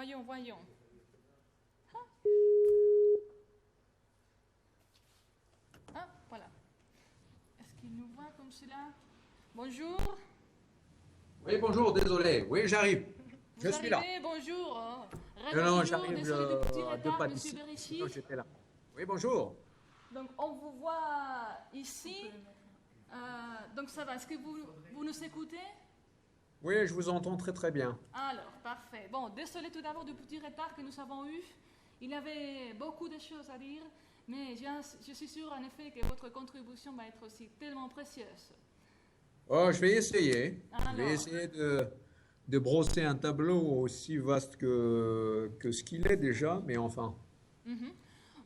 Voyons, voyons. Ah, voilà. Est-ce qu'il nous voit comme cela? Bonjour. Oui, bonjour, désolé. Oui, j'arrive. Je Vous suis là. arrivez, bonjour. Non, non, Bonjour, j'arrive désolé du petit à deux retard, pas monsieur d'ici. Berechi. Sinon, j'étais là. Oui, bonjour. Donc, on vous voit ici. Donc, ça va. Est-ce que vous nous écoutez? Oui, je vous entends très très bien. Alors, parfait. Bon, désolé tout d'abord du petit retard que nous avons eu. Il y avait beaucoup de choses à dire, mais je suis sûre en effet que votre contribution va être aussi tellement précieuse. Oh, je vais essayer. Je vais Alors. essayer de brosser un tableau aussi vaste que ce qu'il est déjà, mais enfin. Mhm.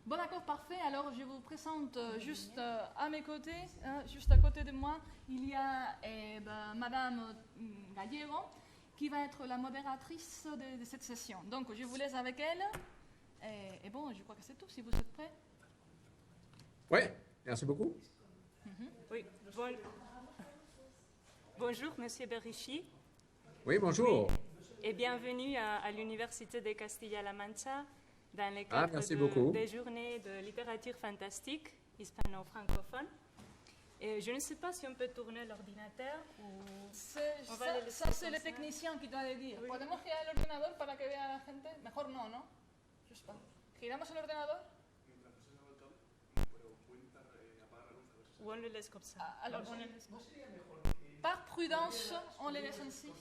Bon, d'accord, parfait. Alors, je vous présente juste à mes côtés, juste à côté de moi, il y a Madame Gallego, qui va être la modératrice de cette session. Donc, je vous laisse avec elle. Et bon, je crois que c'est tout, si vous êtes prêts. Oui, merci beaucoup. Oui, bonjour, Monsieur Berechi. Oui, bonjour. Et bienvenue à l'Université de Castilla-La Mancha dans le Ah, cadre merci beaucoup. des journées de littérature fantastique hispano-francophone. Et je ne sais pas si on peut tourner l'ordinateur ou... Ça, c'est le technicien qui doit le dire. Oui. ¿Podemos girar el ordenador para que vea la gente? Mejor no, ¿no? Je sais pas. ¿Giramos el ordenador? Ou on le laisse comme ça? Alors, par prudence, on les laisse ainsi.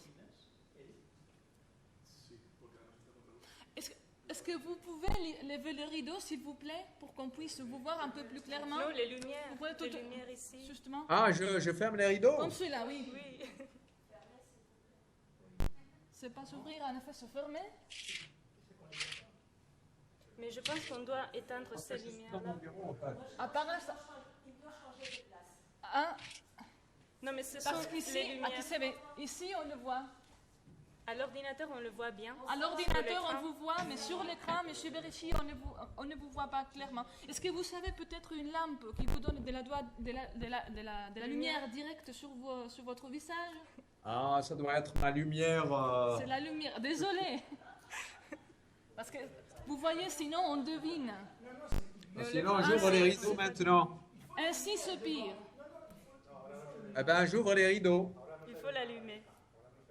Est-ce que vous pouvez lever le rideau, s'il vous plaît, pour qu'on puisse vous voir un peu plus clairement? Non, les lumières, Vous pouvez les lumières ici. Justement. Ah, je ferme les rideaux. Comme celui-là, oui. Oui. C'est pas s'ouvrir, en effet, se fermer. Mais je pense qu'on doit éteindre ces lumières-là. Apparemment, ça... Ah, Non, mais ce parce sont qu'ici, les lumières. ici, on le voit. À l'ordinateur, on le voit bien. À l'ordinateur, Sur on vous voit, mais sur l'écran, Monsieur Berechi, on ne vous voit pas clairement. Est-ce que vous savez peut-être une lampe qui vous donne de la lumière directe sur votre visage? Ah, ça doit être ma lumière. C'est la lumière. Désolé. Parce que vous voyez, sinon on devine. Sinon, j'ouvre les rideaux maintenant. Ainsi se pire. Eh ben, j'ouvre les rideaux. Il faut l'allumer.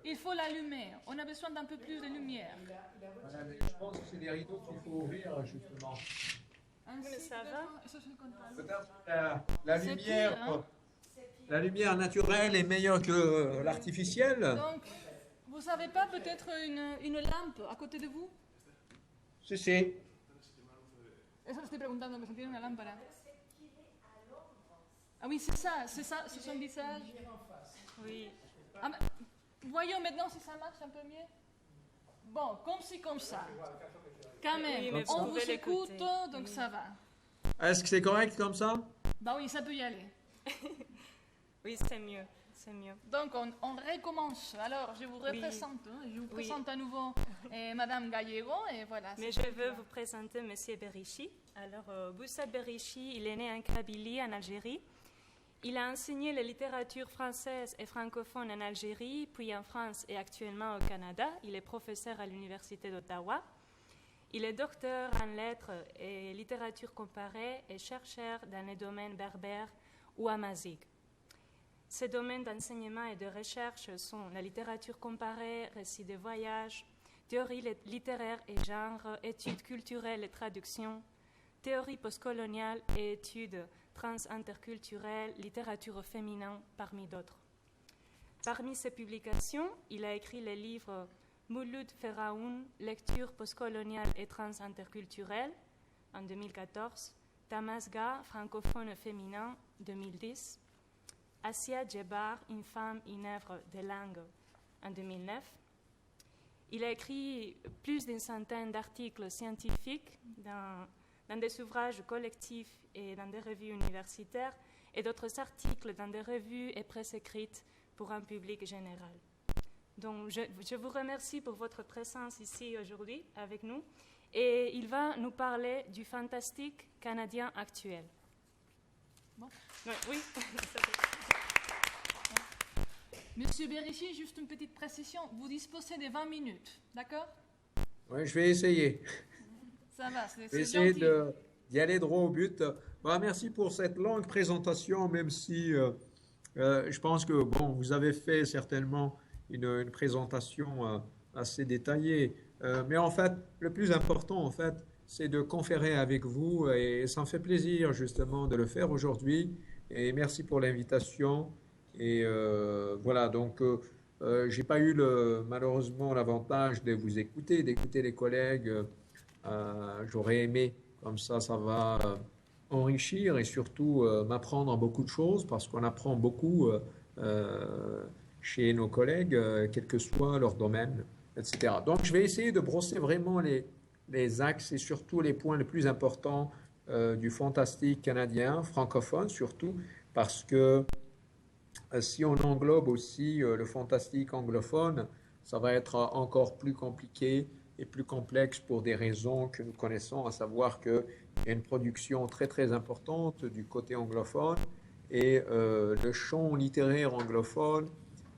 Il faut l'allumer. On a besoin d'un peu plus de lumière. Voilà, mais je pense que c'est les rideaux qu'il faut ouvrir, justement. Ainsi, Mais ça va. ça, je ne compte pas. Peut-être la C'est lumière, pire, hein. la lumière naturelle est meilleure que l'artificielle. Donc, vous n'avez pas peut-être une lampe à côté de vous? Si, si. Eso le estoy preguntando, que si tiene una lámpara. Ah oui, c'est ça, c'est son visage. Oui. Ah, mais, voyons maintenant si ça marche un peu mieux. Bon, comme ci, comme ça. Quand même, Oui, mais on vous vous pouvez écoute, l'écouter. donc ça va. Est-ce que c'est correct comme ça? Bah oui, ça peut y aller. Oui, c'est mieux. C'est mieux. Donc, on recommence. Alors, je vous représente, je vous présente à nouveau Madame Gallego, et voilà. Mais je veux vous présenter Monsieur Berechi. Alors, Boussa Berechi, il est né en Kabylie, en Algérie. Il a enseigné la littérature française et francophone en Algérie, puis en France et actuellement au Canada. Il est professeur à l'Université d'Ottawa. Il est docteur en lettres et littérature comparée et chercheur dans les domaines berbères ou amaziques. Ses domaines d'enseignement et de recherche sont la littérature comparée, récits de voyage, théorie littéraire et genre, études culturelles et traductions, théorie postcoloniale et études trans-interculturelles, littérature au féminin, parmi d'autres. Parmi ses publications, il a écrit les livres Mouloud Feraoun, lecture postcoloniale et trans-interculturelle, en 2014, Tamasga, francophone féminin, 2010, Asia Djebar, une femme, une œuvre de langue, en 2009. Il a écrit plus d'une centaine d'articles scientifiques dans des ouvrages collectifs et dans des revues universitaires, et d'autres articles dans des revues et presse écrites pour un public général. Donc, je vous remercie pour votre présence ici aujourd'hui avec nous, et il va nous parler du fantastique canadien actuel. Bon. Oui. Monsieur Berechi, juste une petite précision. Vous disposez de 20 minutes, d'accord? Ouais, je vais essayer. Ça va, Je vais c'est essayer gentil. d'y aller droit au but. Bah, merci pour cette longue présentation, même si je pense que bon, vous avez fait certainement une présentation assez détaillée. Mais en fait, le plus important, en fait, c'est de conférer avec vous et ça me fait plaisir justement de le faire aujourd'hui. Et merci pour l'invitation. Et voilà, donc j'ai pas eu malheureusement l'avantage de vous écouter, d'écouter les collègues. J'aurais aimé, comme ça va enrichir et surtout m'apprendre beaucoup de choses parce qu'on apprend beaucoup euh, chez nos collègues, quel que soit leur domaine, etc. Donc, je vais essayer de brosser vraiment les axes et surtout les points les plus importants du fantastique canadien, francophone surtout, parce que si on englobe aussi le fantastique anglophone, ça va être encore plus compliqué et plus complexe pour des raisons que nous connaissons, à savoir qu'il y a une production très très importante du côté anglophone et le champ littéraire anglophone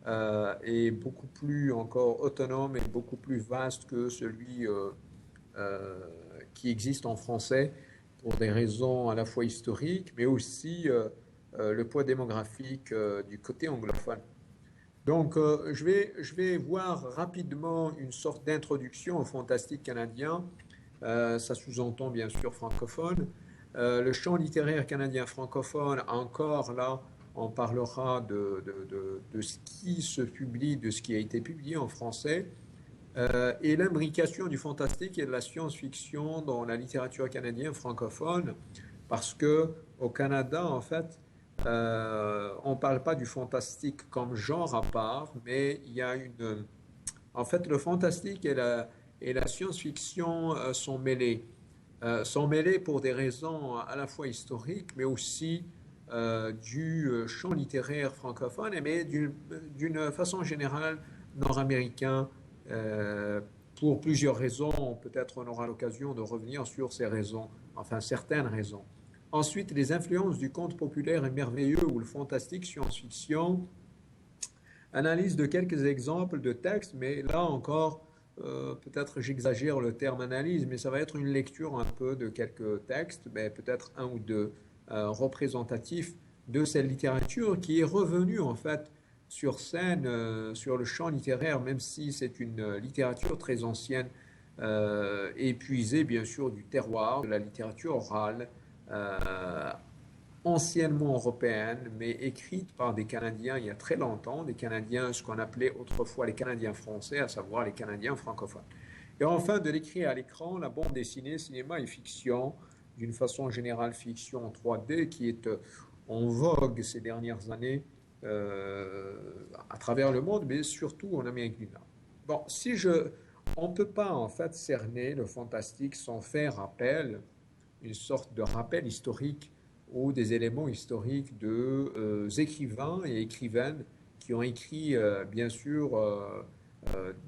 est beaucoup plus encore autonome et beaucoup plus vaste que celui euh, qui existe en français pour des raisons à la fois historiques, mais aussi le poids démographique du côté anglophone. Donc, je vais voir rapidement une sorte d'introduction au fantastique canadien. Ça sous-entend bien sûr francophone. Le champ littéraire canadien francophone, encore là, on parlera de ce qui se publie, de ce qui a été publié en français, et l'imbrication du fantastique et de la science-fiction dans la littérature canadienne francophone, parce que au Canada, en fait, on ne parle pas du fantastique comme genre à part, mais il y a une... En fait, le fantastique et la science-fiction sont mêlés pour des raisons à la fois historiques, mais aussi du champ littéraire francophone, mais d'une façon générale nord-américain, euh, pour plusieurs raisons. Peut-être on aura l'occasion de revenir sur ces raisons, enfin certaines raisons. Ensuite, les influences du conte populaire et merveilleux ou le fantastique science-fiction. Analyse de quelques exemples de textes, mais là encore, peut-être j'exagère le terme analyse, mais ça va être une lecture un peu de quelques textes, mais peut-être un ou deux représentatifs de cette littérature qui est revenue en fait sur scène, sur le champ littéraire, même si c'est une littérature très ancienne, épuisée bien sûr du terroir, de la littérature orale, euh, anciennement européenne, mais écrite par des Canadiens il y a très longtemps, des Canadiens, ce qu'on appelait autrefois les Canadiens français, à savoir les Canadiens francophones. Et enfin, de l'écrit à l'écran, la bande dessinée, cinéma et fiction, d'une façon générale fiction en 3D, qui est en vogue ces dernières années à travers le monde, mais surtout en Amérique du Nord. Bon, on ne peut pas en fait cerner le fantastique sans faire appel, une sorte de rappel historique ou des éléments historiques de écrivains et écrivaines qui ont écrit, bien sûr,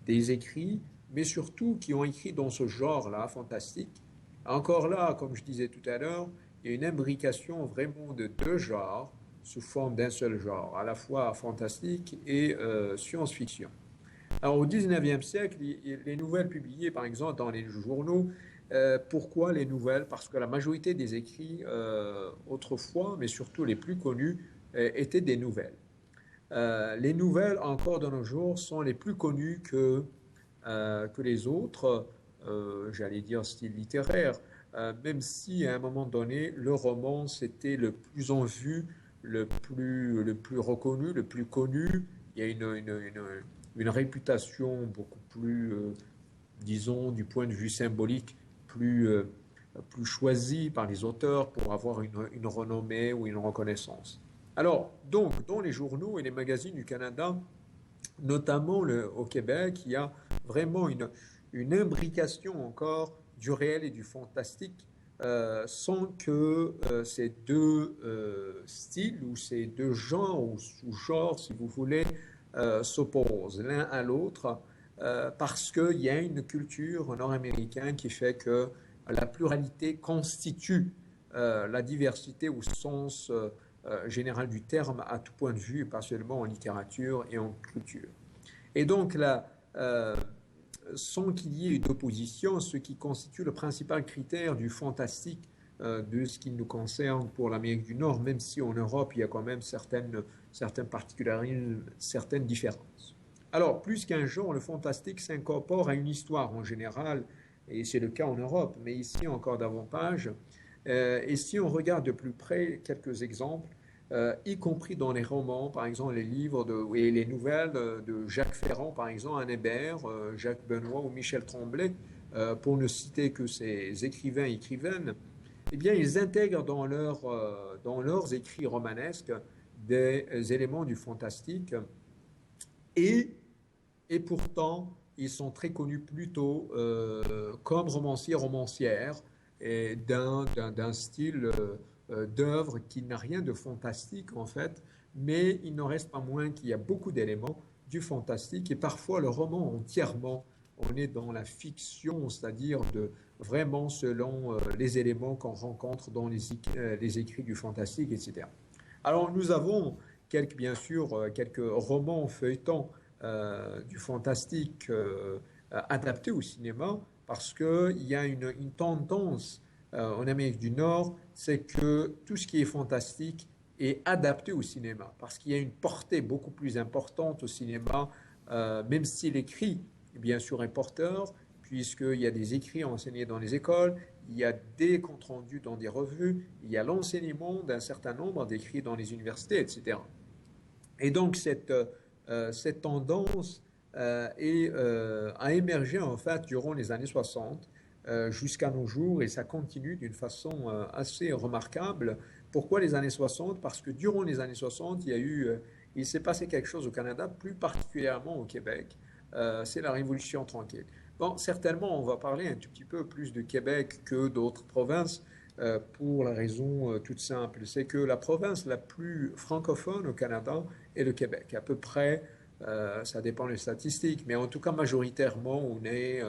des écrits, mais surtout qui ont écrit dans ce genre-là, fantastique. Encore là, comme je disais tout à l'heure, il y a une imbrication vraiment de deux genres sous forme d'un seul genre, à la fois fantastique et science-fiction. Alors, au 19e siècle, les nouvelles publiées, par exemple, dans les journaux, pourquoi les nouvelles? Parce que la majorité des écrits autrefois, mais surtout les plus connus, étaient des nouvelles. Les nouvelles, encore de nos jours, sont les plus connues que les autres, j'allais dire style littéraire, même si à un moment donné, le roman, c'était le plus en vue, le plus reconnu, le plus connu. Il y a une réputation beaucoup plus, disons, du point de vue symbolique, plus, plus choisie par les auteurs pour avoir une renommée ou une reconnaissance. Alors, donc, dans les journaux et les magazines du Canada, notamment au Québec, il y a vraiment une imbrication encore du réel et du fantastique sans que ces deux styles ou ces deux genres ou sous-genres, si vous voulez, s'opposent l'un à l'autre parce qu'il y a une culture nord-américaine qui fait que la pluralité constitue la diversité au sens général du terme à tout point de vue, pas seulement en littérature et en culture. Et donc sans qu'il y ait d'opposition, ce qui constitue le principal critère du fantastique de ce qui nous concerne pour l'Amérique du Nord, même si en Europe, il y a quand même certaines particularités, certaines différences. Alors, plus qu'un genre, le fantastique s'incorpore à une histoire en général, et c'est le cas en Europe, mais ici encore davantage. Et si on regarde de plus près quelques exemples, y compris dans les romans, par exemple les livres et les nouvelles de Jacques Ferrand, par exemple, Anne Hébert, Jacques Benoît ou Michel Tremblay, pour ne citer que ces écrivains et écrivaines, eh bien, ils intègrent dans leurs écrits romanesques des éléments du fantastique et pourtant, ils sont très connus plutôt comme romanciers, romancières, et d'un style d'œuvre qui n'a rien de fantastique en fait, mais il n'en reste pas moins qu'il y a beaucoup d'éléments du fantastique et parfois le roman entièrement, on est dans la fiction, c'est-à-dire vraiment selon les éléments qu'on rencontre dans les écrits du fantastique, etc. Alors nous avons bien sûr quelques romans feuilletons du fantastique adaptés au cinéma parce qu'il y a une tendance en Amérique du Nord, c'est que tout ce qui est fantastique est adapté au cinéma parce qu'il y a une portée beaucoup plus importante au cinéma, même si l'écrit, bien sûr, est porteur, puisqu'il y a des écrits enseignés dans les écoles, il y a des comptes rendus dans des revues, il y a l'enseignement d'un certain nombre d'écrits dans les universités, etc. Et donc, cette tendance a émergé, en fait, durant les années 60 jusqu'à nos jours, et ça continue d'une façon assez remarquable. Pourquoi les années 60? Parce que durant les années 60, il s'est passé quelque chose au Canada, plus particulièrement au Québec. C'est la Révolution tranquille. Bon, certainement, on va parler un tout petit peu plus de Québec que d'autres provinces pour la raison toute simple. C'est que la province la plus francophone au Canada est le Québec. À peu près, ça dépend des statistiques, mais en tout cas, majoritairement, on est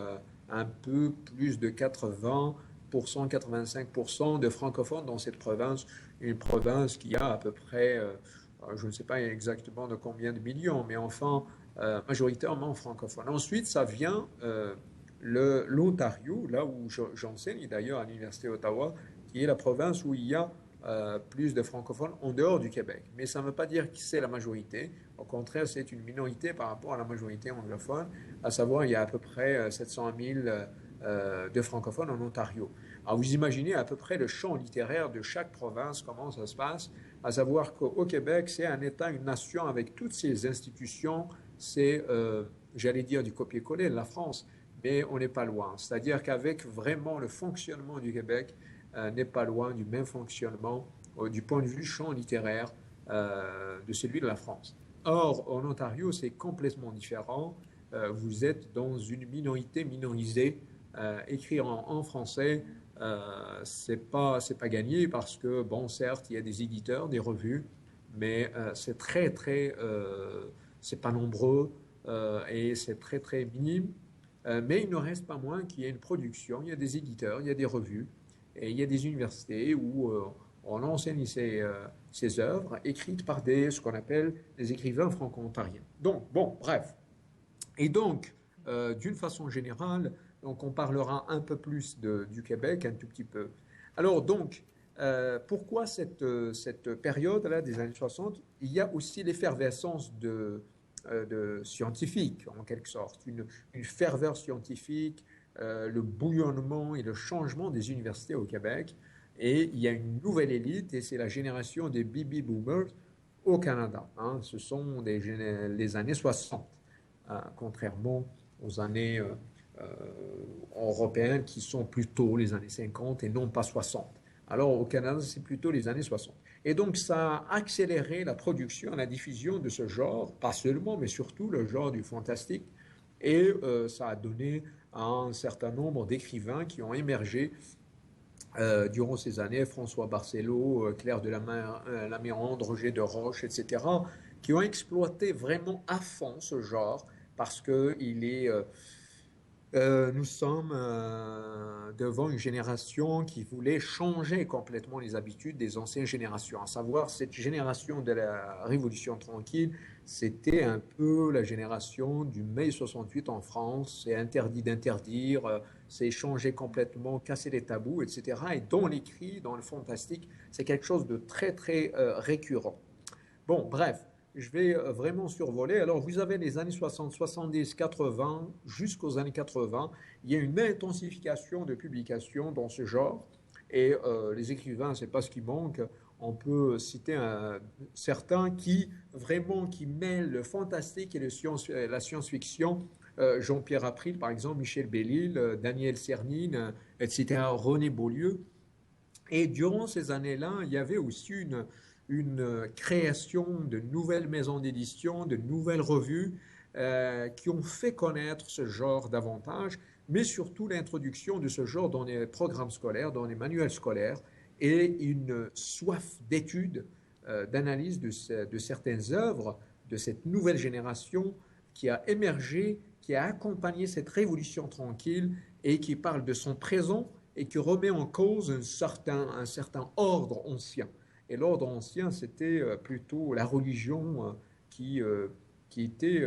un peu plus de 80%, 85% de francophones dans cette province. Une province qui a à peu près, je ne sais pas exactement de combien de millions, mais enfin, majoritairement francophone. Ensuite, ça vient l'Ontario, là où j'enseigne d'ailleurs à l'Université d'Ottawa, qui est la province où il y a plus de francophones en dehors du Québec. Mais ça ne veut pas dire que c'est la majorité. Au contraire, c'est une minorité par rapport à la majorité anglophone, à savoir il y a à peu près 700 000 de francophones en Ontario. Alors vous imaginez à peu près le champ littéraire de chaque province, comment ça se passe, à savoir qu'au Québec, c'est un État, une nation avec toutes ses institutions. C'est, j'allais dire, du copier-coller de la France, mais on n'est pas loin. C'est-à-dire qu'avec vraiment le fonctionnement du Québec, n'est pas loin du même fonctionnement du point de vue champ littéraire de celui de la France. Or, en Ontario, c'est complètement différent. Vous êtes dans une minorité minorisée. Écrire en français, c'est pas gagné parce que, bon, certes, il y a des éditeurs, des revues, mais c'est c'est pas nombreux et c'est très minime. Mais il ne reste pas moins qu'il y a une production, il y a des éditeurs, il y a des revues et il y a des universités où on enseigne ces œuvres écrites par ce qu'on appelle des écrivains franco-ontariens. Donc, bon, bref. Et donc, d'une façon générale, donc on parlera un peu plus du Québec, un tout petit peu. Alors, donc, pourquoi cette période-là des années 60? Il y a aussi l'effervescence de scientifique, en quelque sorte, une ferveur scientifique, le bouillonnement et le changement des universités au Québec. Et il y a une nouvelle élite, et c'est la génération des baby boomers au Canada. Hein. Ce sont les années 60, contrairement aux années européennes qui sont plutôt les années 50 et non pas 60. Alors au Canada, c'est plutôt les années 60. Et donc ça a accéléré la production, la diffusion de ce genre, pas seulement, mais surtout le genre du fantastique. Et ça a donné à un certain nombre d'écrivains qui ont émergé durant ces années, François Barcelot, Claire de Lamirande, Roger de Roche, etc., qui ont exploité vraiment à fond ce genre parce qu'il est Nous sommes devant une génération qui voulait changer complètement les habitudes des anciennes générations. À savoir, cette génération de la Révolution tranquille, c'était un peu la génération du mai 68 en France. C'est interdit d'interdire, c'est changer complètement, casser les tabous, etc. Et dans l'écrit, dans le fantastique, c'est quelque chose de très, très récurrent. Bon, bref. Je vais vraiment survoler. Alors, vous avez les années 60, 70, 80, jusqu'aux années 80. Il y a une intensification de publications dans ce genre. Et les écrivains, c'est pas ce qui manque. On peut citer certains qui, vraiment, qui mêlent le fantastique et la science-fiction. Jean-Pierre April, par exemple, Michel Bellil, Daniel Cernine, etc., René Beaulieu. Et durant ces années-là, il y avait aussi une création de nouvelles maisons d'édition, de nouvelles revues qui ont fait connaître ce genre davantage, mais surtout l'introduction de ce genre dans les programmes scolaires, dans les manuels scolaires, et une soif d'études, d'analyse de certaines œuvres de cette nouvelle génération qui a émergé, qui a accompagné cette révolution tranquille et qui parle de son présent et qui remet en cause un certain ordre ancien. Et l'ordre ancien, c'était plutôt la religion qui était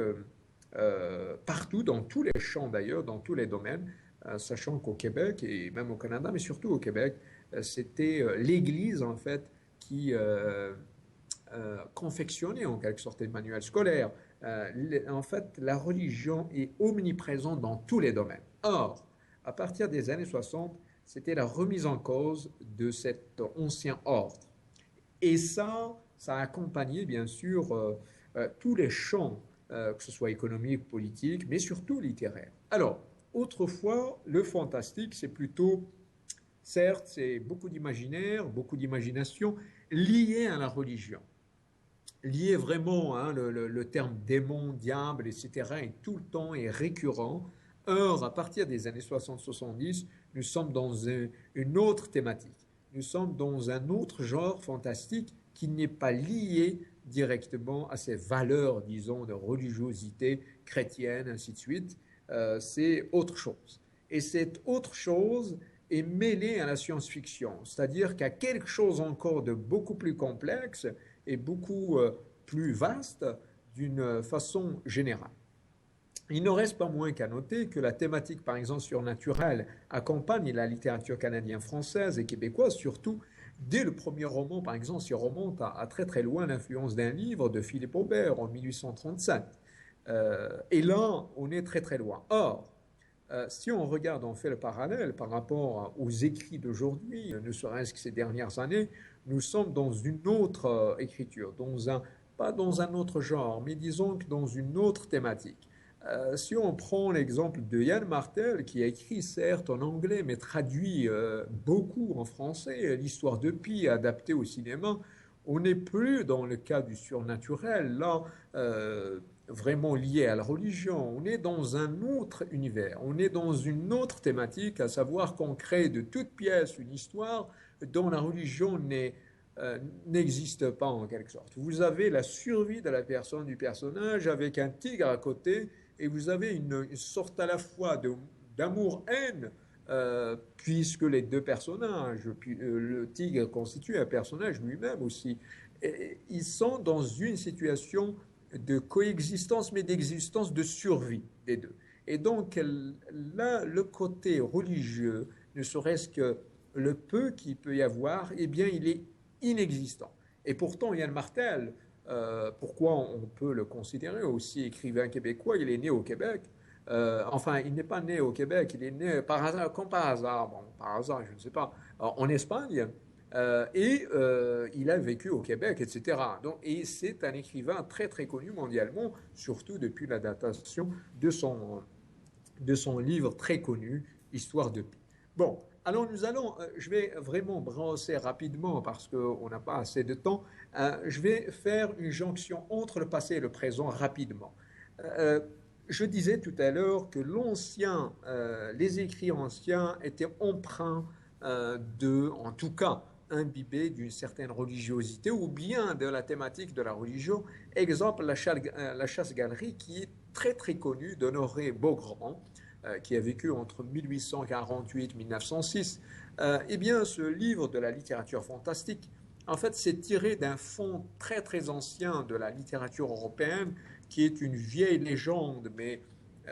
partout, dans tous les champs d'ailleurs, dans tous les domaines, sachant qu'au Québec, et même au Canada, mais surtout au Québec, c'était l'Église en fait qui confectionnait en quelque sorte les manuels scolaires. En fait, la religion est omniprésente dans tous les domaines. Or, à partir des années 60, c'était la remise en cause de cet ancien ordre. Et ça a accompagné bien sûr tous les champs, que ce soit économique, politique, mais surtout littéraire. Alors, autrefois, le fantastique, c'est plutôt, certes, c'est beaucoup d'imaginaire, beaucoup d'imagination lié à la religion. Lié vraiment, hein, le terme démon, diable, etc., est tout le temps est récurrent. Or, à partir des années 60-70, nous sommes dans une autre thématique. Nous sommes dans un autre genre fantastique qui n'est pas lié directement à ces valeurs, disons, de religiosité chrétienne, ainsi de suite. C'est autre chose. Et cette autre chose est mêlée à la science-fiction, c'est-à-dire qu'à quelque chose encore de beaucoup plus complexe et beaucoup plus vaste d'une façon générale. Il ne reste pas moins qu'à noter que la thématique, par exemple, surnaturelle, accompagne la littérature canadienne, française et québécoise, surtout dès le premier roman, par exemple, si on remonte à très très loin l'influence d'un livre de Philippe Aubert en 1837. Et là, on est très très loin. Or, si on regarde, on fait le parallèle par rapport aux écrits d'aujourd'hui, ne serait-ce que ces dernières années, nous sommes dans une autre écriture, pas dans un autre genre, mais disons que dans une autre thématique. Si on prend l'exemple de Yann Martel, qui a écrit certes en anglais, mais traduit beaucoup en français, l'histoire de Pi adaptée au cinéma, on n'est plus dans le cas du surnaturel, là, vraiment lié à la religion. On est dans un autre univers, on est dans une autre thématique, à savoir qu'on crée de toutes pièces une histoire dont la religion n'existe pas en quelque sorte. Vous avez la survie de la personne, du personnage, avec un tigre à côté, et vous avez une sorte à la fois d'amour-haine, puisque les deux personnages, le tigre constitue un personnage lui-même aussi, et ils sont dans une situation de coexistence, mais d'existence de survie des deux. Et donc là, le côté religieux, ne serait-ce que le peu qu'il peut y avoir, eh bien, il est inexistant. Et pourtant, Yann Martel, pourquoi on peut le considérer aussi écrivain québécois, il est né au Québec. Enfin, il n'est pas né au Québec, il est né par hasard, comme par hasard, bon, par hasard, je ne sais pas, en Espagne, et il a vécu au Québec, etc. Donc, et c'est un écrivain très très connu mondialement, surtout depuis la datation de son livre très connu, Histoire de Pi. Bon, alors je vais vraiment brosser rapidement parce qu'on n'a pas assez de temps, je vais faire une jonction entre le passé et le présent rapidement. Je disais tout à l'heure que les écrits anciens étaient empreints en tout cas, imbibés d'une certaine religiosité ou bien de la thématique de la religion. Exemple, la chasse-galerie qui est très très connue d'Honoré Beaugrand, qui a vécu entre 1848 et 1906, eh bien, ce livre de la littérature fantastique, en fait, c'est tiré d'un fond très, très ancien de la littérature européenne, qui est une vieille légende, mais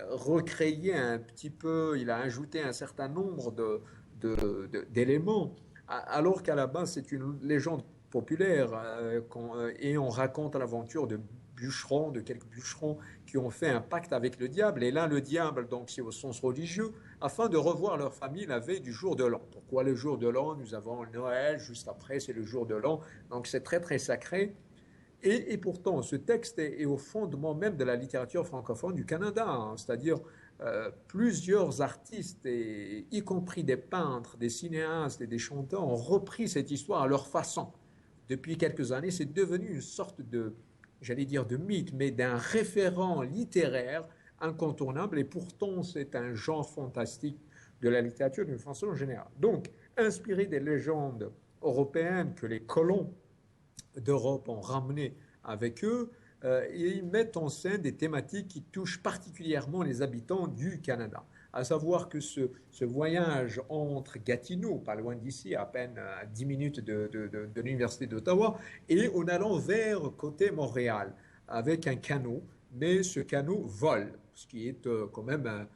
recréée un petit peu, il a ajouté un certain nombre d'éléments, alors qu'à la base, c'est une légende populaire, et on raconte l'aventure de bûcherons, de quelques bûcherons qui ont fait un pacte avec le diable, et là, le diable, donc c'est au sens religieux, afin de revoir leur famille la veille du jour de l'an. Pourquoi le jour de l'an? Nous avons Noël, juste après, c'est le jour de l'an, donc c'est très, très sacré. Et pourtant, ce texte est au fondement même de la littérature francophone du Canada, hein, c'est-à-dire plusieurs artistes, y compris des peintres, des cinéastes et des chanteurs, ont repris cette histoire à leur façon. Depuis quelques années, c'est devenu une sorte de, j'allais dire de mythe, mais d'un référent littéraire incontournable, et pourtant c'est un genre fantastique de la littérature d'une façon générale. Donc, inspiré des légendes européennes que les colons d'Europe ont ramené avec eux, et ils mettent en scène des thématiques qui touchent particulièrement les habitants du Canada. À savoir que ce voyage entre Gatineau, pas loin d'ici, à peine à 10 minutes de l'Université d'Ottawa, et en allant vers côté Montréal, avec un canot, mais ce canot vole, ce qui est quand même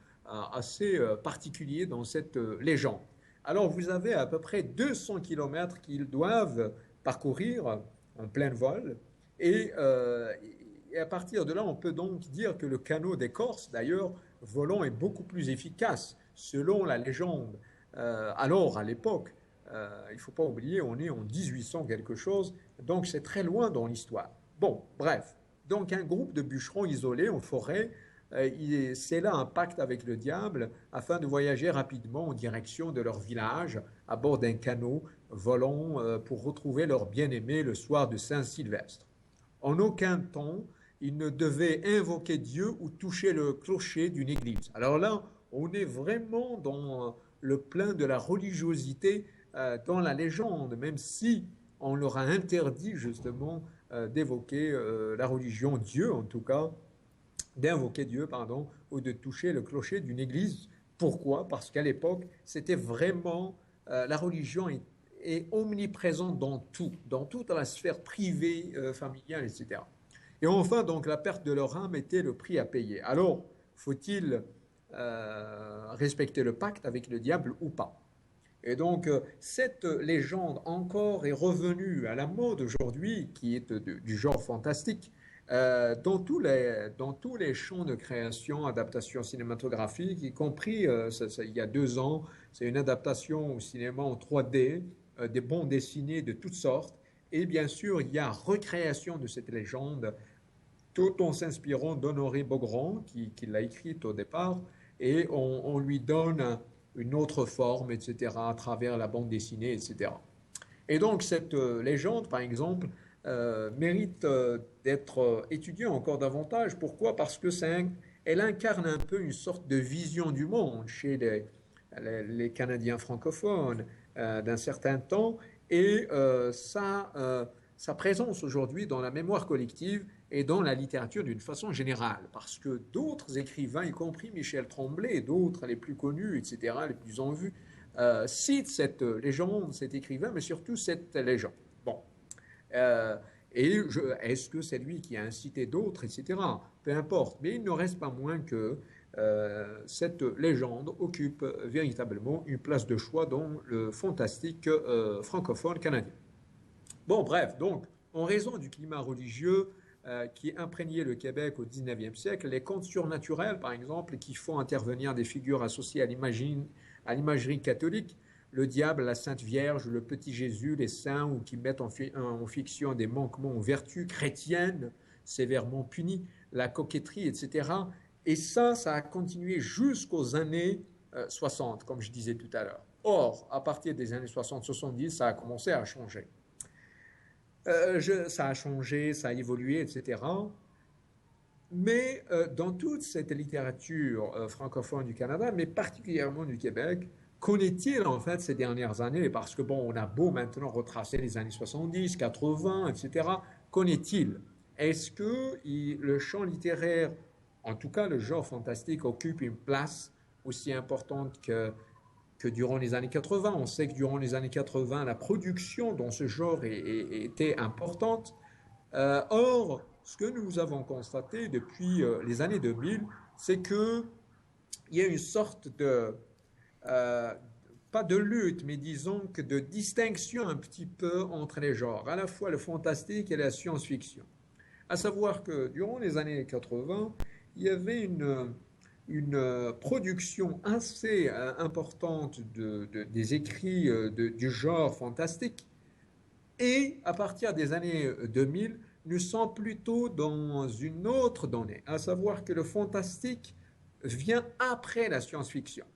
assez particulier dans cette légende. Alors vous avez à peu près 200 kilomètres qu'ils doivent parcourir en plein vol, et à partir de là, on peut donc dire que le canot des Corses, d'ailleurs, volant est beaucoup plus efficace, selon la légende. Alors, à l'époque, il ne faut pas oublier, on est en 1800 quelque chose, donc c'est très loin dans l'histoire. Bon, bref, donc un groupe de bûcherons isolés en forêt, c'est là un pacte avec le diable afin de voyager rapidement en direction de leur village à bord d'un canot volant pour retrouver leur bien-aimé le soir de Saint-Sylvestre. En aucun temps, ils ne devaient invoquer Dieu ou toucher le clocher d'une église. Alors là, on est vraiment dans le plein de la religiosité dans la légende, même si on leur a interdit justement d'évoquer la religion, Dieu en tout cas, d'invoquer Dieu, pardon, ou de toucher le clocher d'une église. Pourquoi? Parce qu'à l'époque, c'était vraiment, la religion est omniprésente dans toute la sphère privée, familiale, etc. Et enfin, donc, la perte de leur âme était le prix à payer. Alors, faut-il respecter le pacte avec le diable ou pas? Et donc, cette légende encore est revenue à la mode aujourd'hui, qui est du genre fantastique, dans tous les champs de création, adaptation cinématographique, y compris, il y a 2 ans, c'est une adaptation au cinéma en 3D, des bandes dessinées de toutes sortes, et bien sûr, il y a recréation de cette légende, tout en s'inspirant d'Honoré Beaugrand, qui l'a écrite au départ, et on lui donne une autre forme, etc., à travers la bande dessinée, etc. Et donc, cette légende, par exemple, mérite d'être étudiée encore davantage. Pourquoi? Parce que elle incarne un peu une sorte de vision du monde chez les Canadiens francophones d'un certain temps, et sa présence aujourd'hui dans la mémoire collective et dans la littérature d'une façon générale, parce que d'autres écrivains, y compris Michel Tremblay et d'autres, les plus connus, etc., les plus en vue, citent cette légende, cet écrivain, mais surtout cette légende. Bon. Est-ce que c'est lui qui a incité d'autres, etc. Peu importe, mais il ne reste pas moins que cette légende occupe véritablement une place de choix dans le fantastique francophone canadien. Bon, bref, donc, en raison du climat religieux qui imprégnait le Québec au XIXe siècle, les contes surnaturels, par exemple, qui font intervenir des figures associées à l'imagerie catholique, le diable, la Sainte Vierge, le petit Jésus, les saints, ou qui mettent en fiction des manquements aux vertus chrétiennes sévèrement punies, la coquetterie, etc. Et ça a continué jusqu'aux années 60, comme je disais tout à l'heure. Or, à partir des années 60-70, ça a commencé à changer. Ça a changé, ça a évolué, etc. Mais dans toute cette littérature francophone du Canada, mais particulièrement du Québec, qu'en est-il en fait ces dernières années? Parce que bon, on a beau maintenant retracer les années 70, 80, etc. Qu'en est-il? Est-ce que le champ littéraire, en tout cas le genre fantastique, occupe une place aussi importante que durant les années 80. On sait que durant les années 80, la production dans ce genre était importante. Or, ce que nous avons constaté depuis les années 2000, c'est qu'il y a une sorte de, euh, pas de lutte, mais disons que de distinction un petit peu entre les genres, à la fois le fantastique et la science-fiction. À savoir que durant les années 80, il y avait une production assez importante des écrits du genre fantastique. Et à partir des années 2000, nous sommes plutôt dans une autre donnée, à savoir que le fantastique vient après la science-fiction.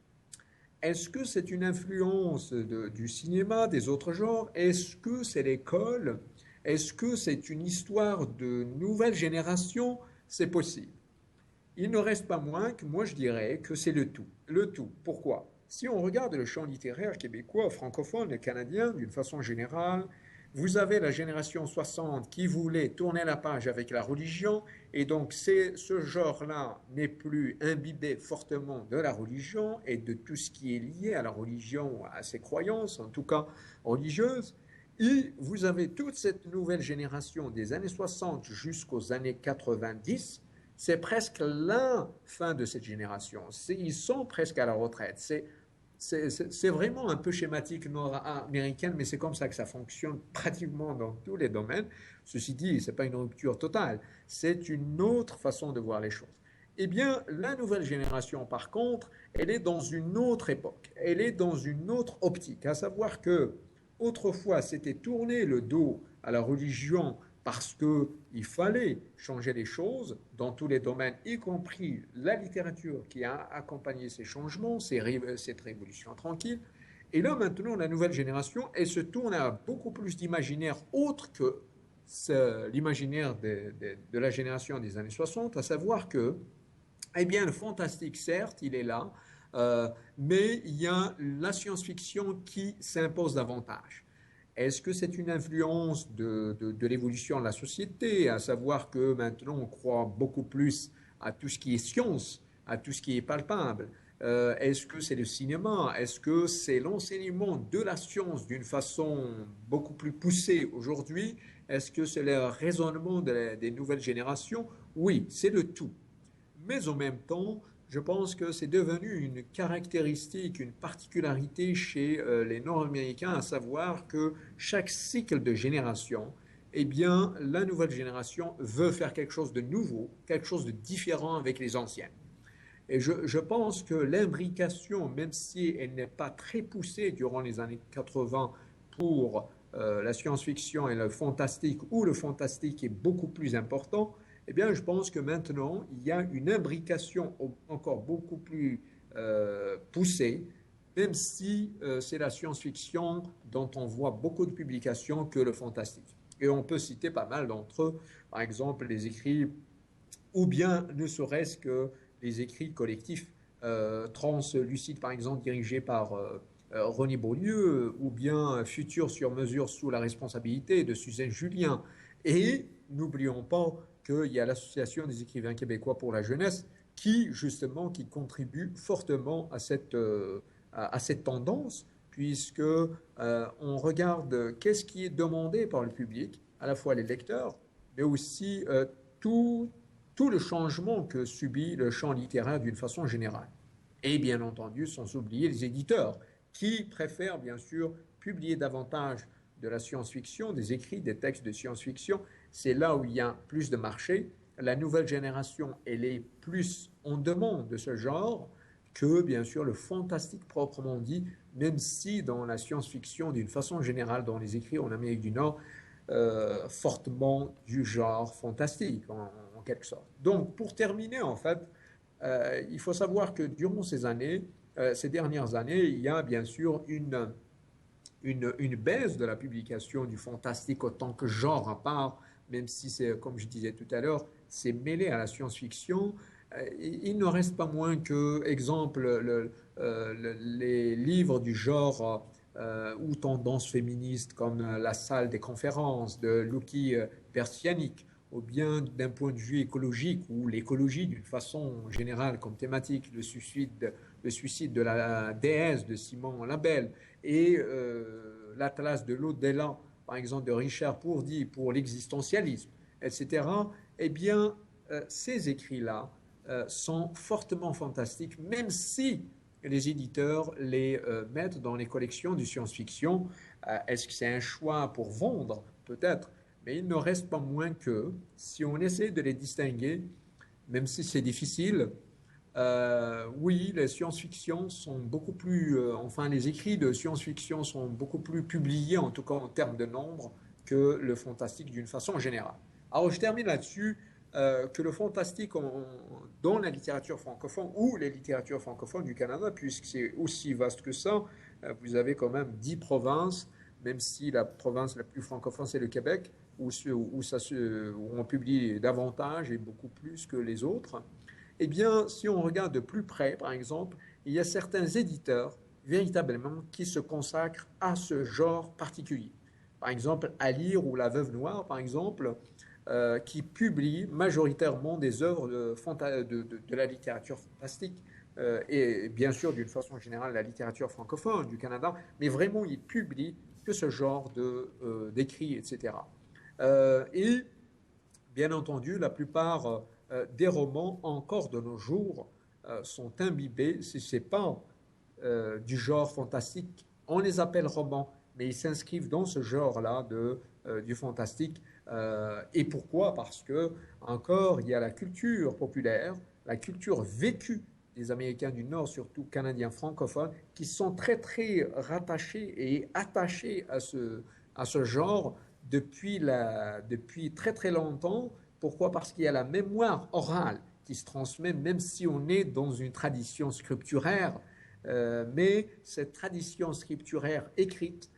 Est-ce que c'est une influence du cinéma, des autres genres? Est-ce que c'est l'école? Est-ce que c'est une histoire de nouvelle génération? C'est possible. Il ne reste pas moins que moi je dirais que c'est le tout. Le tout. Pourquoi? Si on regarde le champ littéraire québécois, francophone et canadien d'une façon générale, vous avez la génération 60 qui voulait tourner la page avec la religion, et donc ce genre-là n'est plus imbibé fortement de la religion et de tout ce qui est lié à la religion, à ses croyances, en tout cas religieuses. Et vous avez toute cette nouvelle génération des années 60 jusqu'aux années 90, c'est presque la fin de cette génération. Ils sont presque à la retraite. C'est vraiment un peu schématique nord-américaine, mais c'est comme ça que ça fonctionne pratiquement dans tous les domaines. Ceci dit, ce n'est pas une rupture totale, c'est une autre façon de voir les choses. Eh bien, la nouvelle génération, par contre, elle est dans une autre époque, elle est dans une autre optique, à savoir que autrefois, c'était tourner le dos à la religion parce qu'il fallait changer les choses dans tous les domaines, y compris la littérature qui a accompagné ces changements, cette révolution tranquille. Et là, maintenant, la nouvelle génération, elle se tourne à beaucoup plus d'imaginaire autre que l'imaginaire de la génération des années 60, à savoir que, eh bien, le fantastique, certes, il est là, mais il y a la science-fiction qui s'impose davantage. Est-ce que c'est une influence de l'évolution de la société, à savoir que maintenant on croit beaucoup plus à tout ce qui est science, à tout ce qui est palpable? Est-ce que c'est le cinéma? Est-ce que c'est l'enseignement de la science d'une façon beaucoup plus poussée aujourd'hui? Est-ce que c'est le raisonnement des nouvelles générations? Oui, c'est le tout. Mais en même temps, je pense que c'est devenu une caractéristique, une particularité chez les Nord-Américains, à savoir que chaque cycle de génération, eh bien, la nouvelle génération veut faire quelque chose de nouveau, quelque chose de différent avec les anciennes. Et je pense que l'imbrication, même si elle n'est pas très poussée durant les années 80 pour la science-fiction et le fantastique, où le fantastique est beaucoup plus important, eh bien, je pense que maintenant, il y a une imbrication encore beaucoup plus poussée, même si c'est la science-fiction dont on voit beaucoup de publications que le fantastique. Et on peut citer pas mal d'entre eux, par exemple les écrits, ou bien ne serait-ce que les écrits collectifs translucides, par exemple, dirigés par René Beaulieu, ou bien Futur sur mesure sous la responsabilité de Suzanne Julien. Et n'oublions pas qu'il y a l'Association des écrivains québécois pour la jeunesse qui, justement, qui contribue fortement à cette tendance, puisque on regarde qu'est-ce qui est demandé par le public, à la fois les lecteurs, mais aussi tout le changement que subit le champ littéraire d'une façon générale. Et bien entendu, sans oublier les éditeurs, qui préfèrent bien sûr publier davantage de la science-fiction, des écrits, des textes de science-fiction. C'est là où il y a plus de marché. La nouvelle génération, elle est plus en demande de ce genre que, bien sûr, le fantastique proprement dit, même si dans la science-fiction, d'une façon générale, dans les écrits en Amérique du Nord, fortement du genre fantastique, en quelque sorte. Donc, pour terminer, en fait, il faut savoir que durant ces dernières années, il y a bien sûr une baisse de la publication du fantastique autant que genre à part, même si c'est, comme je disais tout à l'heure, c'est mêlé à la science-fiction. Il ne reste pas moins que, exemple, les livres du genre ou tendance féministe comme La salle des conférences de Luki Persianik, ou bien d'un point de vue écologique, ou l'écologie d'une façon générale comme thématique, le suicide le suicide de la déesse de Simon Labelle et l'Atlas de l'au-delà, par exemple, de Richard Pourdy pour l'existentialisme, etc., eh bien, ces écrits-là sont fortement fantastiques, même si les éditeurs les mettent dans les collections de science-fiction. Est-ce que c'est un choix pour vendre? Peut-être, mais il ne reste pas moins que, si on essaie de les distinguer, même si c'est difficile, oui, les science-fiction sont beaucoup plus, enfin les écrits de science-fiction sont beaucoup plus publiés, en tout cas en termes de nombre, que le fantastique d'une façon générale. Alors je termine là-dessus, que le fantastique dans la littérature francophone ou les littératures francophones du Canada, puisque c'est aussi vaste que ça, vous avez quand même 10 provinces, même si la province la plus francophone c'est le Québec, où on publie davantage et beaucoup plus que les autres. Eh bien, si on regarde de plus près, par exemple, il y a certains éditeurs véritablement qui se consacrent à ce genre particulier. Par exemple, À lire ou La Veuve Noire, par exemple, qui publient majoritairement des œuvres de la littérature fantastique et bien sûr, d'une façon générale, la littérature francophone du Canada, mais vraiment, ils publient que ce genre d'écrits, etc. Et bien entendu, la plupart des romans, encore de nos jours, sont imbibés, si ce n'est pas du genre fantastique, on les appelle romans, mais ils s'inscrivent dans ce genre-là du fantastique. Et pourquoi? Parce que, encore, il y a la culture populaire, la culture vécue des Américains du Nord, surtout Canadiens francophones, qui sont très, très rattachés et attachés à ce genre depuis très, très longtemps. Pourquoi? Parce qu'il y a la mémoire orale qui se transmet, même si on est dans une tradition scripturaire, mais cette tradition scripturaire écrite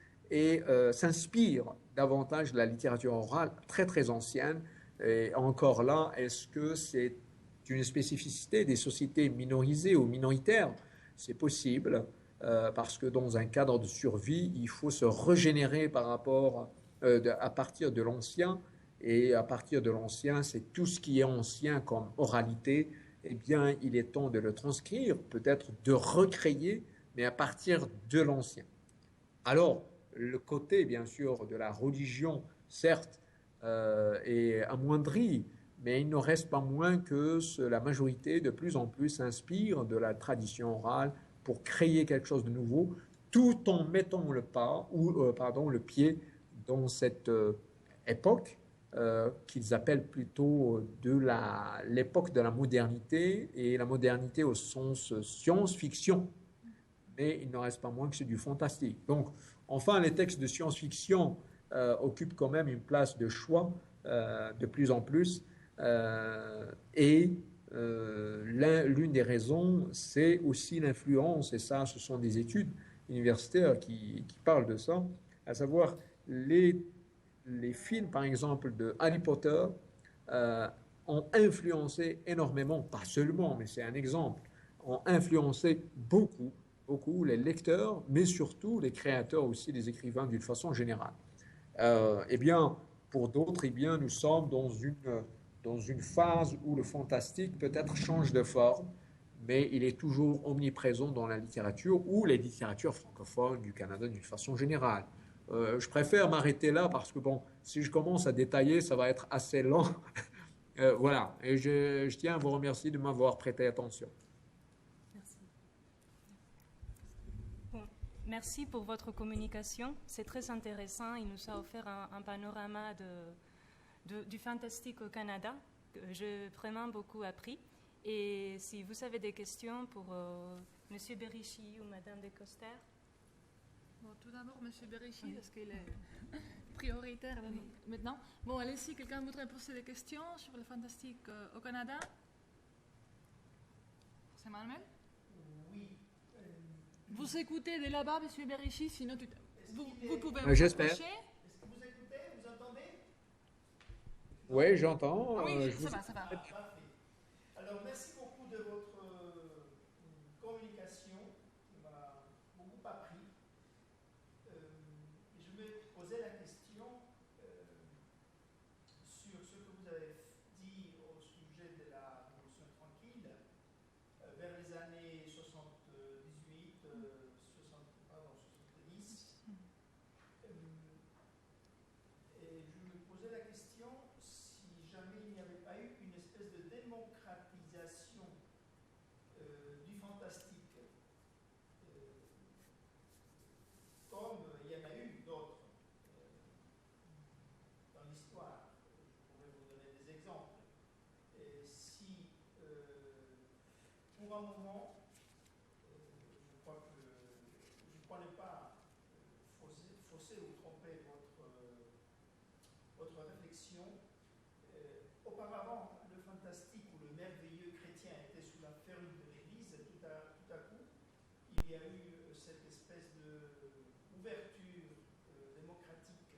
s'inspire davantage de la littérature orale très très ancienne. Et encore là, est-ce que c'est une spécificité des sociétés minorisées ou minoritaires? C'est possible, parce que dans un cadre de survie, il faut se régénérer à partir de l'ancien. Et à partir de l'ancien, c'est tout ce qui est ancien comme oralité. Eh bien, il est temps de le transcrire, peut-être de recréer, mais à partir de l'ancien. Alors, le côté, bien sûr, de la religion, certes, est amoindri, mais il ne reste pas moins que la majorité, de plus en plus, s'inspire de la tradition orale pour créer quelque chose de nouveau, tout en mettant le pied dans cette époque qu'ils appellent plutôt l'époque de la modernité, et la modernité au sens science-fiction. Mais il n'en reste pas moins que c'est du fantastique. Donc, enfin, les textes de science-fiction occupent quand même une place de choix de plus en plus. Et l'une des raisons, c'est aussi l'influence, et ça, ce sont des études universitaires qui parlent de ça, à savoir les films, par exemple, de Harry Potter ont influencé énormément, pas seulement, mais c'est un exemple, ont influencé beaucoup les lecteurs, mais surtout les créateurs aussi, les écrivains d'une façon générale. Eh bien, pour d'autres, eh bien, nous sommes dans une phase où le fantastique peut-être change de forme, mais il est toujours omniprésent dans la littérature ou les littératures francophones du Canada d'une façon générale. Je préfère m'arrêter là parce que, bon, si je commence à détailler, ça va être assez long. Voilà, et je tiens à vous remercier de m'avoir prêté attention. Merci. Bon, merci pour votre communication. C'est très intéressant. Il nous a offert un panorama du fantastique au Canada. J'ai vraiment beaucoup appris. Et si vous avez des questions pour M. Berishi ou Mme Descoster. Bon, tout d'abord, M. Berishi, parce qu'il est prioritaire maintenant. Bon, allez-y, quelqu'un voudrait poser des questions sur le fantastique au Canada? C'est Manuel? Oui. Vous écoutez de là-bas, M. Berishi, sinon vous pouvez vous J'espère. approcher. Est-ce que vous écoutez? Vous entendez? Oui, j'entends. Ah oui, je ça va. Parfait. Alors, merci beaucoup de votre communication. Ça m'a beaucoup appris. Je me posais la question sur ce que vous avez dit au sujet de la Révolution tranquille vers les années 60. l'histoire. Je pourrais vous donner des exemples. Et si, pour un moment, je crois que je ne crois pas fausser ou tromper votre réflexion. Auparavant, le fantastique ou le merveilleux chrétien était sous la férule de l'Église. Tout à coup, il y a eu cette espèce d'ouverture démocratique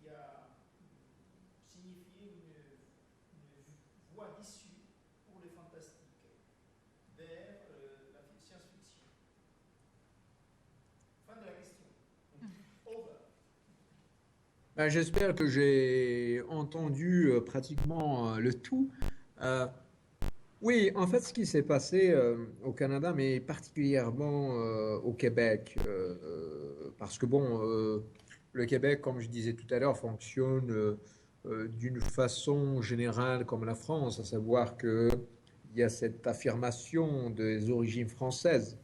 qui a signifié une voie d'issue pour les fantastiques vers la science-fiction. Fin de la question. Over. Ben, j'espère que j'ai entendu pratiquement le tout. Euh, oui, en fait, ce qui s'est passé au Canada, mais particulièrement au Québec, parce que bon, le Québec, comme je disais tout à l'heure, fonctionne d'une façon générale comme la France, à savoir qu'il y a cette affirmation des origines françaises,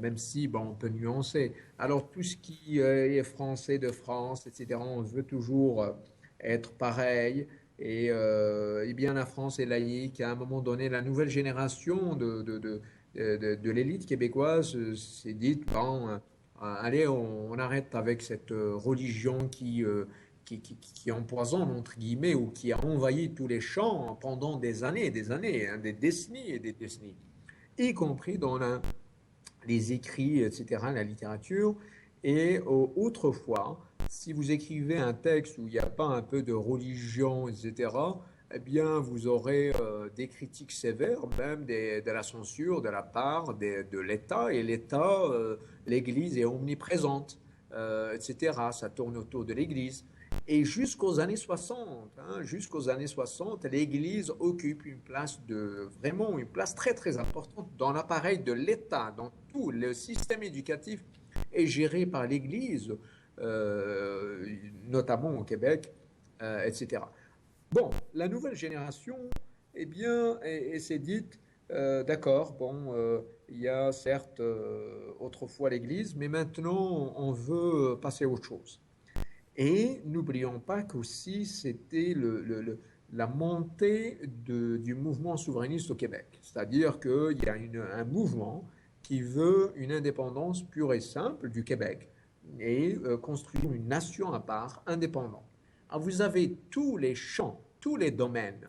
même si bon, on peut nuancer. Alors tout ce qui est français de France, etc., on veut toujours être pareil. Et bien la France est laïque. À un moment donné, la nouvelle génération de l'élite québécoise s'est dite, bon, allez, on arrête avec cette religion qui empoisonne, entre guillemets, ou qui a envahi tous les champs pendant des années, hein, des décennies et des décennies, y compris dans les écrits, etc., la littérature. Et autrefois, si vous écrivez un texte où il n'y a pas un peu de religion, etc., eh bien, vous aurez des critiques sévères, même de la censure de la part de l'État. Et l'État, l'Église est omniprésente, etc. Ça tourne autour de l'Église. Et jusqu'aux années 60, hein, jusqu'aux années 60, l'Église occupe une place vraiment une place très très importante dans l'appareil de l'État, dans tout le système éducatif est géré par l'Église, notamment au Québec, etc. Bon, la nouvelle génération, eh bien, elle s'est dite, d'accord, bon, il y a certes autrefois l'Église, mais maintenant on veut passer à autre chose. Et n'oublions pas qu'aussi c'était la montée du mouvement souverainiste au Québec. C'est-à-dire qu'il y a un mouvement qui veut une indépendance pure et simple du Québec et construire une nation à part, indépendante. Alors vous avez tous les champs, tous les domaines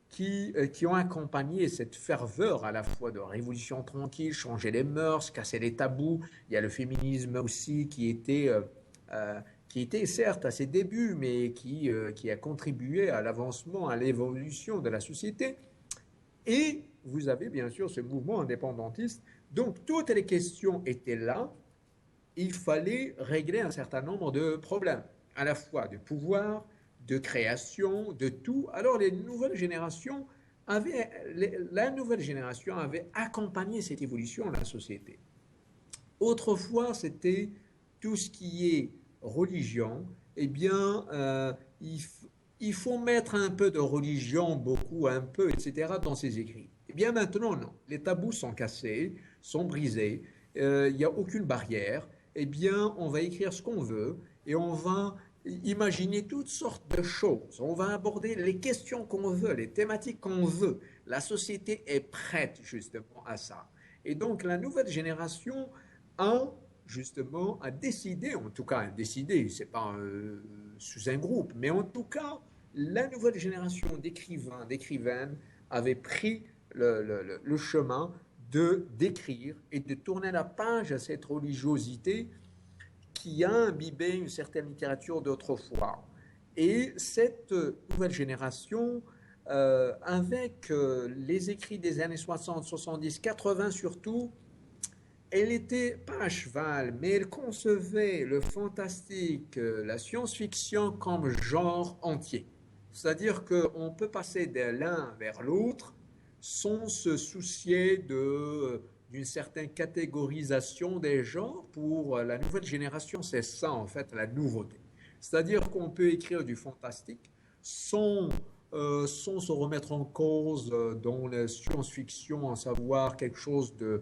qui ont accompagné cette ferveur à la fois de révolution tranquille, changer les mœurs, casser les tabous. Il y a le féminisme aussi qui était certes à ses débuts, mais qui a contribué à l'avancement, à l'évolution de la société. Et vous avez bien sûr ce mouvement indépendantiste. Donc toutes les questions étaient là. Il fallait régler un certain nombre de problèmes, à la fois de pouvoir, de création, de tout. Alors la nouvelle génération avait accompagné cette évolution de la société. Autrefois, c'était tout ce qui est religion, eh bien, il faut mettre un peu de religion, beaucoup, un peu, etc., dans ses écrits. Eh bien, maintenant, non. Les tabous sont cassés, sont brisés, il n'y a aucune barrière. Eh bien, on va écrire ce qu'on veut et on va imaginer toutes sortes de choses. On va aborder les questions qu'on veut, les thématiques qu'on veut. La société est prête, justement, à ça. Et donc, la nouvelle génération justement, a décidé, en tout cas, c'est pas sous un groupe, mais en tout cas, la nouvelle génération d'écrivains, d'écrivaines avait pris le chemin d'écrire et de tourner la page à cette religiosité qui a imbibé une certaine littérature d'autrefois. Et cette nouvelle génération, avec les écrits des années 60, 70, 80 surtout, elle n'était pas à cheval, mais elle concevait le fantastique, la science-fiction comme genre entier. C'est-à-dire qu'on peut passer de l'un vers l'autre sans se soucier d'une certaine catégorisation des genres. Pour la nouvelle génération, c'est ça en fait la nouveauté. C'est-à-dire qu'on peut écrire du fantastique sans se remettre en cause dans la science-fiction, à savoir quelque chose de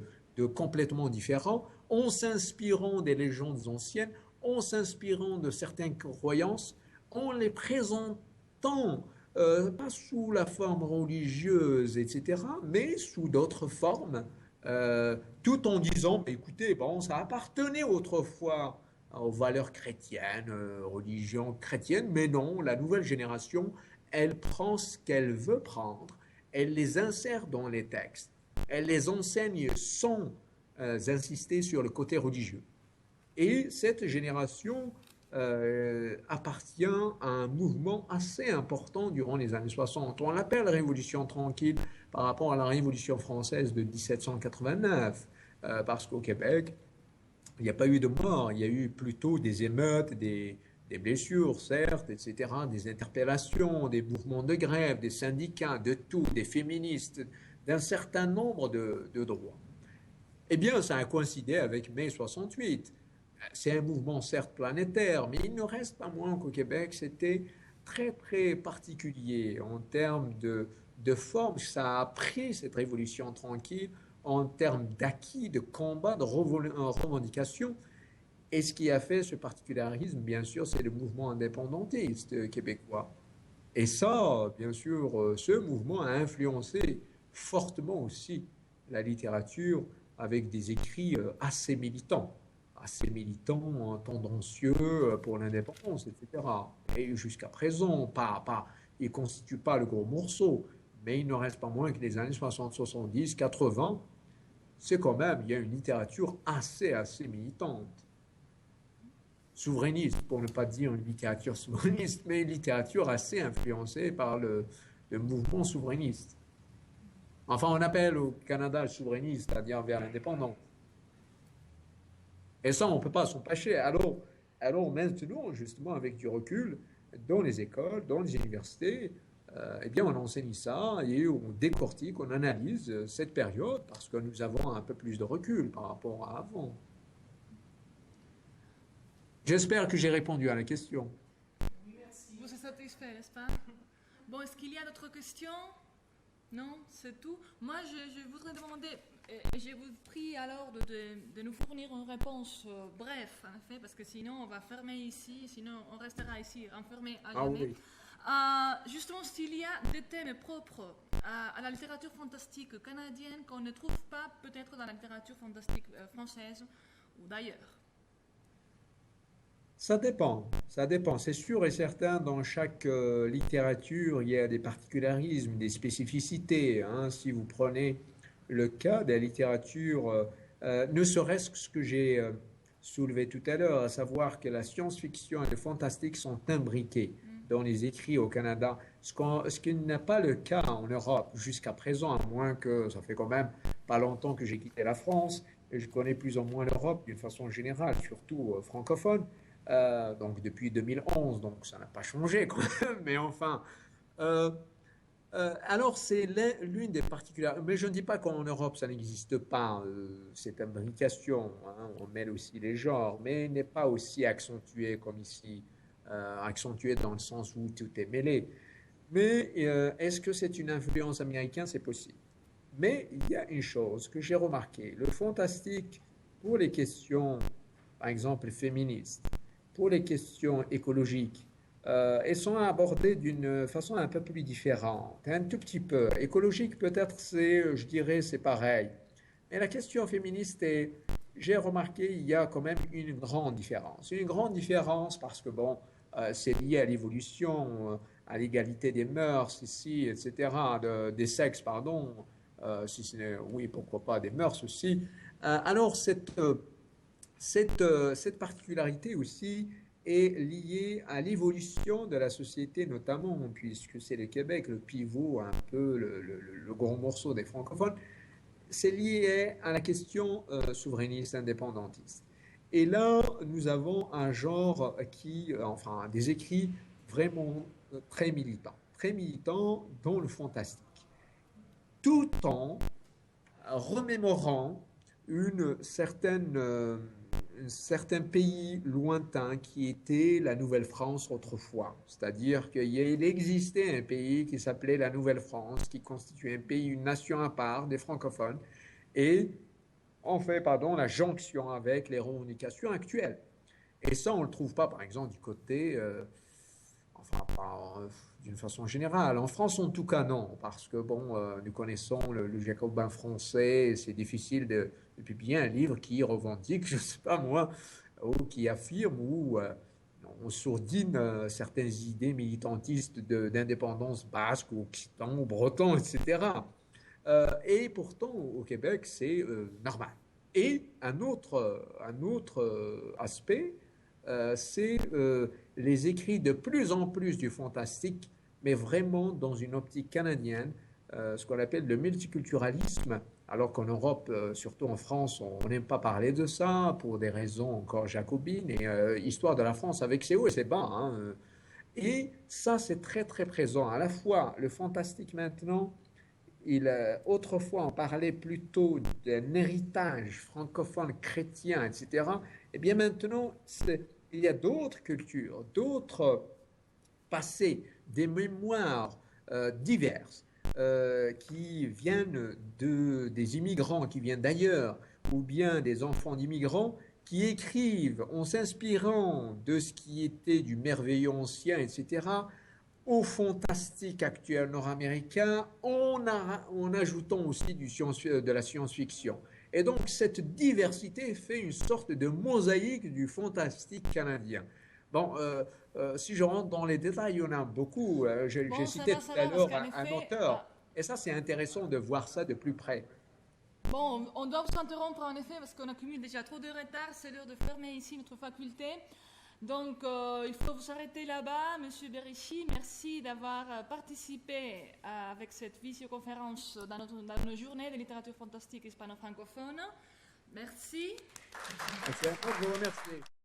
complètement différent, en s'inspirant des légendes anciennes, en s'inspirant de certaines croyances, en les présentant pas sous la forme religieuse, etc., mais sous d'autres formes, tout en disant, bah, écoutez, bon, ça appartenait autrefois aux valeurs chrétiennes, religion chrétienne, mais non, la nouvelle génération, elle prend ce qu'elle veut prendre, elle les insère dans les textes, elle les enseigne sans insister sur le côté religieux. Et cette génération appartient à un mouvement assez important durant les années 60. On l'appelle Révolution tranquille par rapport à la Révolution française de 1789, parce qu'au Québec, il n'y a pas eu de mort, il y a eu plutôt des émeutes, des blessures, certes, etc., des interpellations, des mouvements de grève, des syndicats, de tout, des féministes, d'un certain nombre de droits. Eh bien, ça a coïncidé avec mai 68. C'est un mouvement certes planétaire, mais il ne reste pas moins qu'au Québec, c'était très très particulier en termes de forme. Ça a pris cette révolution tranquille en termes d'acquis, de combat, de revendication. Et ce qui a fait ce particularisme, bien sûr, c'est le mouvement indépendantiste québécois. Et ça, bien sûr, ce mouvement a influencé fortement aussi la littérature avec des écrits assez militants, tendancieux pour l'indépendance, etc. Et jusqu'à présent, ils ne constituent pas le gros morceau, mais il ne reste pas moins que les années 60, 70, 80, c'est quand même, il y a une littérature assez militante. Souverainiste, pour ne pas dire une littérature souverainiste, mais une littérature assez influencée par le mouvement souverainiste. Enfin, on appelle au Canada le souverainiste, c'est-à-dire vers l'indépendance. Et ça, on ne peut pas s'en passer. Alors maintenant, justement, avec du recul, dans les écoles, dans les universités, eh bien, on enseigne ça et on décortique, on analyse cette période parce que nous avons un peu plus de recul par rapport à avant. J'espère que j'ai répondu à la question. Vous êtes satisfait, n'est-ce pas? Bon, est-ce qu'il y a d'autres questions? Non, c'est tout. Moi, je voudrais demander, je vous prie alors de nous fournir une réponse brève, en effet, parce que sinon on va fermer ici, sinon on restera ici enfermé à jamais. Ah, oui. Justement, s'il y a des thèmes propres à la littérature fantastique canadienne qu'on ne trouve pas peut-être dans la littérature fantastique française ou d'ailleurs. Ça dépend. C'est sûr et certain, dans chaque littérature, il y a des particularismes, des spécificités. Hein. Si vous prenez le cas de la littérature, ne serait-ce que ce que j'ai soulevé tout à l'heure, à savoir que la science-fiction et le fantastique sont imbriqués dans les écrits au Canada, ce qui n'est pas le cas en Europe jusqu'à présent, à moins que ça fait quand même pas longtemps que j'ai quitté la France, et je connais plus ou moins l'Europe d'une façon générale, surtout francophone. Donc depuis 2011, donc ça n'a pas changé quand même, mais enfin. Alors c'est l'une des particularités, mais je ne dis pas qu'en Europe ça n'existe pas, cette imbrication, hein, on mêle aussi les genres, mais n'est pas aussi accentué comme ici, accentué dans le sens où tout est mêlé. Mais est-ce que c'est une influence américaine? C'est possible. Mais il y a une chose que j'ai remarqué, le fantastique pour les questions, par exemple féministes, pour les questions écologiques, elles sont abordées d'une façon un peu plus différente, un tout petit peu. Écologique, peut-être, je dirais, c'est pareil. Mais la question féministe, j'ai remarqué, il y a quand même une grande différence. Une grande différence parce que, bon, c'est lié à l'évolution, à l'égalité des mœurs ici, etc., des sexes, pardon, si ce n'est, oui, pourquoi pas, des mœurs aussi. Alors, cette particularité aussi est liée à l'évolution de la société, notamment, puisque c'est le Québec, le pivot, un peu le gros morceau des francophones, c'est lié à la question souverainiste, indépendantiste. Et là, nous avons un genre enfin, des écrits vraiment très militants dans le fantastique, tout en remémorant un certain pays lointain qui était la Nouvelle-France autrefois. C'est-à-dire qu'il existait un pays qui s'appelait la Nouvelle-France, qui constituait un pays, une nation à part des francophones, et on fait, la jonction avec les revendications actuelles. Et ça, on ne le trouve pas, par exemple, du côté Enfin, pas d'une façon générale. En France, en tout cas, non, parce que, bon, nous connaissons le jacobin français, c'est difficile de publier un livre qui revendique, je ne sais pas moi, ou qui affirme ou on sourdine certaines idées militantistes d'indépendance basque ou occitan ou breton, etc. Et pourtant, au Québec, c'est normal. Et un autre aspect, c'est les écrits de plus en plus du fantastique, mais vraiment dans une optique canadienne, ce qu'on appelle le multiculturalisme, alors qu'en Europe, surtout en France, on n'aime pas parler de ça pour des raisons encore jacobines, et histoire de la France avec ses hauts et ses bas. Hein. Et ça, c'est très très présent. À la fois, le fantastique maintenant, autrefois, on parlait plutôt d'un héritage francophone chrétien, etc. Et bien maintenant, il y a d'autres cultures, d'autres passés, des mémoires diverses qui viennent des immigrants qui viennent d'ailleurs, ou bien des enfants d'immigrants qui écrivent en s'inspirant de ce qui était du merveilleux ancien, etc., au fantastique actuel nord-américain, en ajoutant aussi de la science-fiction. Et donc cette diversité fait une sorte de mosaïque du fantastique canadien. Bon, si je rentre dans les détails, il y en a beaucoup. J'ai cité tout à l'heure un auteur. Et ça, c'est intéressant de voir ça de plus près. Bon, on doit s'interrompre en effet parce qu'on accumule déjà trop de retard. C'est l'heure de fermer ici notre faculté. Donc, il faut vous arrêter là-bas. Monsieur Berishi, merci d'avoir participé avec cette visioconférence dans nos journées de littérature fantastique hispano-francophone. Merci. Merci à vous, je vous remercie.